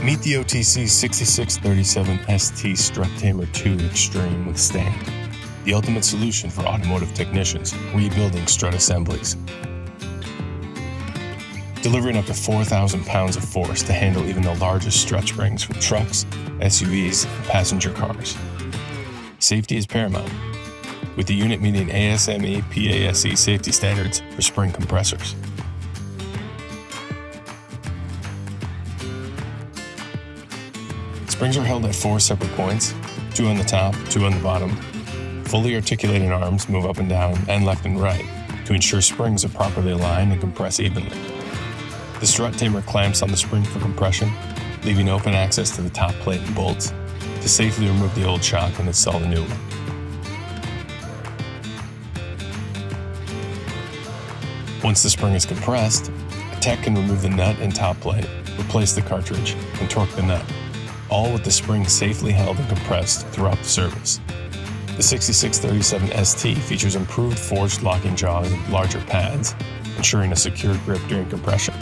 Meet the OTC 6637 ST Strut Tamer 2 Extreme with stand, the ultimate solution for automotive technicians rebuilding strut assemblies. Delivering up to 4,000 pounds of force to handle even the largest strut springs from trucks, SUVs, and passenger cars. Safety is paramount, with the unit meeting ASME PASE safety standards for spring compressors. Springs are held at 4 separate points, 2 on the top, 2 on the bottom. Fully articulating arms move up and down and left and right to ensure springs are properly aligned and compress evenly. The Strut Tamer clamps on the spring for compression, leaving open access to the top plate and bolts to safely remove the old shock and install the new one. Once the spring is compressed, a tech can remove the nut and top plate, replace the cartridge, and torque the nut, all with the spring safely held and compressed throughout the service. The 6637 ST features improved forged locking jaws and larger pads, ensuring a secure grip during compression.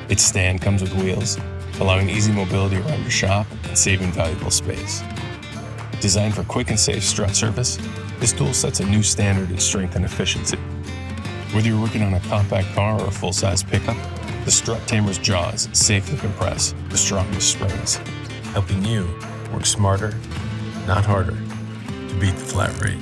Its stand comes with wheels, allowing easy mobility around your shop and saving valuable space. Designed for quick and safe strut service, this tool sets a new standard in strength and efficiency. Whether you're working on a compact car or a full-size pickup, the Strut Tamer's jaws safely compress the strongest springs, helping you work smarter, not harder, to beat the flat rate.